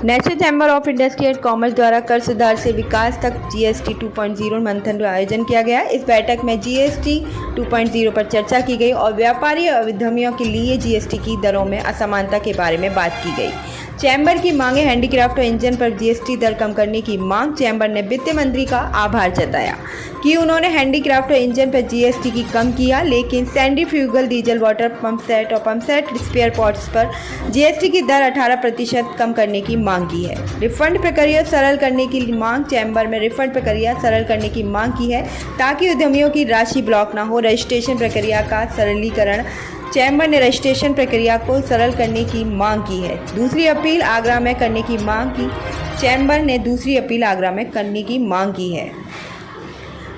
National chamber of industry and commerce द्वारा कर सुधार से विकास तक जीएसटी 2.0 मंथन का आयोजन किया गया। इस बैठक में जीएसटी 2.0 पर चर्चा की गई और व्यापारी और उद्यमियों के लिए जीएसटी की दरों में असमानता के बारे में बात की गई। चैम्बर की मांगे हैंडीक्राफ्ट और इंजन पर जीएसटी दर कम करने की मांग। चैम्बर ने वित्त मंत्री का आभार जताया कि उन्होंने हैंडीक्राफ्ट और इंजन पर जीएसटी की कम किया, लेकिन centrifugal diesel water pump set और पंप सेट स्पेयर पार्ट्स पर जीएसटी की दर 18% कम करने की मांग की है। रिफंड प्रक्रिया सरल करने की मांग। चैम्बर में रिफंड प्रक्रिया सरल करने की मांग की है ताकि उद्यमियों की राशि ब्लॉक न हो। रजिस्ट्रेशन प्रक्रिया का सरलीकरण। चैम्बर ने रजिस्ट्रेशन प्रक्रिया को सरल करने की मांग की है। दूसरी अपील आगरा में करने की मांग की। चैम्बर ने दूसरी अपील आगरा में करने की मांग की है।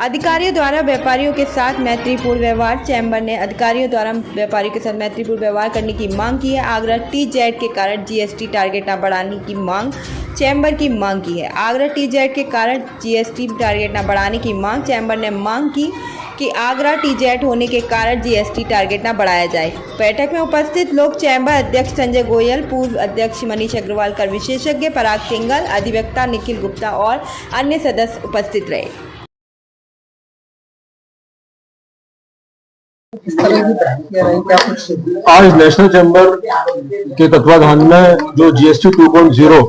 अधिकारियों द्वारा व्यापारियों के साथ मैत्रीपूर्ण व्यवहार। चैम्बर ने अधिकारियों द्वारा व्यापारियों के साथ मैत्रीपूर्ण व्यवहार करने की मांग की है। आगरा टीजेड के कारण जीएसटी टारगेट न बढ़ाने की मांग चैम्बर की मांग की है। आगरा टीजेड के कारण जीएसटी टारगेट न बढ़ाने की मांग। चैम्बर ने मांग की कि आगरा टीजेड होने के कारण जीएसटी टारगेट न बढ़ाया जाए। बैठक में उपस्थित लोग चैम्बर अध्यक्ष संजय गोयल, पूर्व अध्यक्ष मनीष अग्रवाल, कर विशेषज्ञ पराग सिंघल, अधिवक्ता निखिल गुप्ता और अन्य सदस्य उपस्थित रहे। आज नेशनल चैम्बर के तत्वाधान में जो जीएसटी 2.0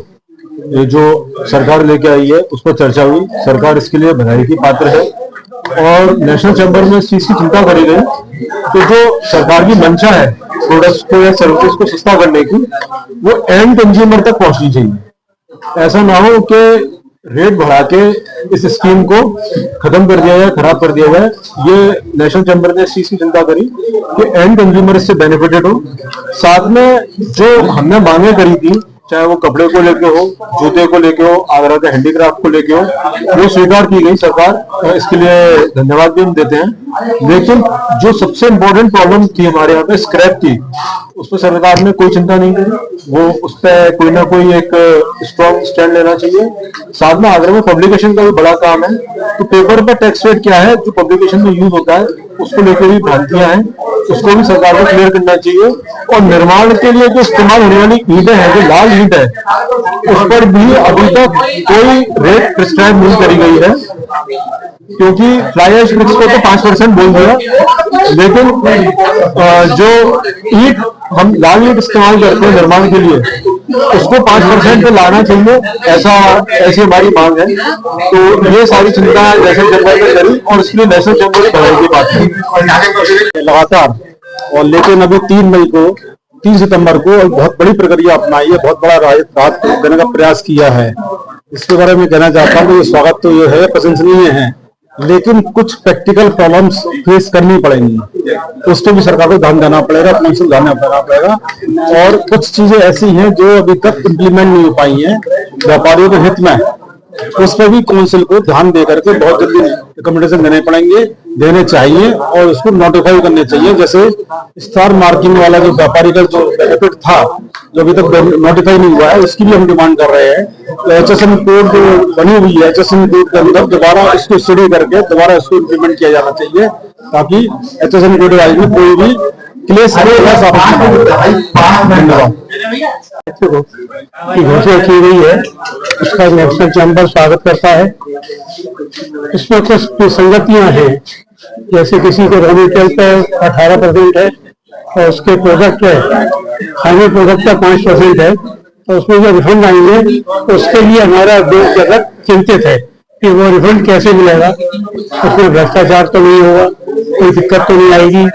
जो सरकार लेके आई है उस पर चर्चा हुई। सरकार इसके लिए बधाई की पात्र है और नेशनल चैम्बर में इस चीज की चिंता करी गई तो जो सरकार की मंशा है प्रोडक्ट्स को या सर्विसेज को सस्ता करने की, वो एंड कंज्यूमर तक पहुंचनी चाहिए। ऐसा ना हो कि रेट बढ़ा के इस स्कीम को खत्म कर दिया जाए, खराब कर दिया जाए। ये नेशनल चैम्बर ने इस चीज की चिंता करी कि एंड कंज्यूमर इससे बेनिफिटेड हो। साथ में जो हमने मांगे करी थी, चाहे वो कपड़े को लेके हो, जूते को लेके हो, आगरा के हैंडीक्राफ्ट को लेके हो, वो स्वीकार की गई सरकार। इसके लिए धन्यवाद भी हम देते हैं। लेकिन जो सबसे इम्पोर्टेंट प्रॉब्लम थी हमारे यहाँ पे स्क्रैप की, उस पर सरकार ने कोई चिंता नहीं करी। वो उस पर कोई ना कोई एक स्ट्रॉन्ग स्टैंड लेना चाहिए। साथ में आगरा में पब्लिकेशन का भी बड़ा काम है, तो पेपर पर टैक्स रेट क्या है जो पब्लिकेशन में यूज होता है, उसको लेकर भी भ्रांतियां हैं, उसको भी सरकार को क्लियर करना चाहिए। और निर्माण के लिए जो इस्तेमाल होने वाली ईंटें हैं, जो लाल ईंट है, उस पर भी अभी तक कोई रेट प्रिस्क्राइब नहीं करी गई है, क्योंकि फ्लाई ऐश ब्रिक्स को तो 5% बोल दिया, लेकिन जो ईंट हम लाल ईंट इस्तेमाल करते हैं निर्माण के लिए, उसको 5% पे लाना चाहिए, ऐसी हमारी मांग है। तो ये सारी चिंता नेशनल चैम्बर ने करी और इसलिए नेशनल चैम्बर की बधाई की बात है लगातार। और लेकिन अभी 3 सितंबर को बहुत बड़ी प्रक्रिया अपनाई है, बहुत बड़ा राहत देने का प्रयास किया है। इसके बारे में कहना चाहता हूँ, ये स्वागत तो ये है, प्रशंसनीय है, लेकिन कुछ प्रैक्टिकल प्रॉब्लम्स फेस करनी पड़ेंगी, उस पर भी सरकार को ध्यान देना पड़ेगा, काउंसिल ध्यान देना पड़ेगा। और कुछ चीजें ऐसी हैं जो अभी तक इम्प्लीमेंट नहीं हो पाई हैं व्यापारियों के हित में, उस पर भी काउंसिल को ध्यान दे करके बहुत जल्दी रिकमेंडेशन देने चाहिए और उसको नोटिफाई करने चाहिए। जैसे स्टार मार्किंग वाला जो व्यापारी का जो बेनिफिट था, जो अभी तक नोटिफाई नहीं हुआ है, उसकी भी हम डिमांड कर रहे हैं। तो एचएसएन कोड जो बनी हुई है, एचएसएन कोड के अंदर दोबारा इसको स्टडी करके दोबारा इसको इम्प्लीमेंट किया जाना चाहिए, ताकि एचएसएन कोड वाइज में कोई भी क्लेश की घोषणा की गई है, उसका नेशनल चैम्बर स्वागत करता है। इसमें कुछ संगतियां हैं, जैसे किसी को रॉ मटेरियल पे 18% है और उसके प्रोडक्ट है फाइनल प्रोडक्ट का 5% है, तो उसमें जो रिफंड आएंगे उसके लिए हमारा देश जगत चिंतित है कि वो रिफंड कैसे मिलेगा, उसमें भ्रष्टाचार तो नहीं होगा, कोई दिक्कत तो नहीं आएगी।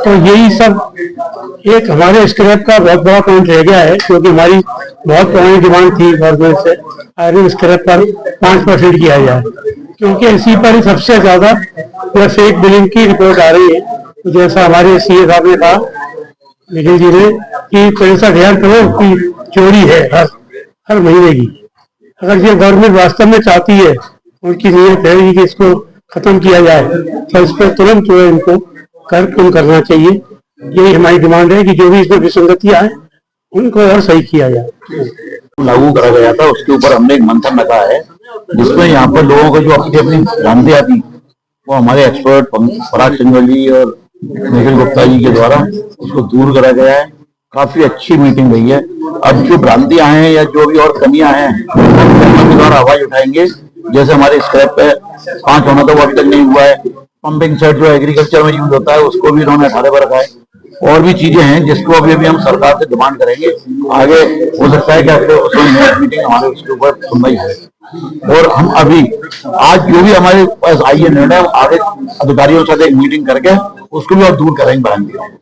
तो यही सब एक हमारे स्क्रैप का बहुत बड़ा पॉइंट रह गया है, क्योंकि हमारी बहुत पुरानी डिमांड थी गवर्नमेंट से आयरन स्क्रैप पर 5% किया जाए, क्योंकि इसी पर ही सबसे ज्यादा फेक बिलिंग की रिपोर्ट आ रही है। तो जैसा हमारे सीए साहब ने कहा, निखिल जी ने, कि 65,000 करोड़ की चोरी है हर महीने की। अगर ये गवर्नमेंट वास्तव में चाहती है, उनकी नीयत है कि इसको खत्म किया जाए, तो इस पर तुरंत जो है इनको कम करना चाहिए। यही हमारी डिमांड है कि जो भी इसमें विसंगतियां हैं उनको और सही किया जाए। लागू करा गया था, उसके ऊपर हमने एक मंथन रखा है, जिसमें यहाँ पर लोगों को जो अपनी भ्रांतियां थी वो हमारे एक्सपर्ट पराग सिंघल जी और निखिल गुप्ता जी के द्वारा उसको दूर करा गया है। काफी अच्छी मीटिंग रही है। अब जो भ्रांतियां हैं या जो भी और कमियां हैं उनके द्वारा आवाज उठाएंगे। जैसे हमारे स्क्रैप पे 5 होना तो वो अभी तक नहीं हुआ है। पंपिंग सेट जो एग्रीकल्चर में यूज होता है उसको भी इन्होंने 18 पर रखा है। और भी चीजें हैं जिसको अभी हम सरकार से डिमांड करेंगे। आगे हो सकता है कि अगले उसमें मीटिंग हमारे उसके ऊपर सुनवाई है। और हम अभी आज जो भी हमारे पास आई है निर्णय, आगे अधिकारियों के साथ एक मीटिंग करके उसको भी और दूर करेंगे।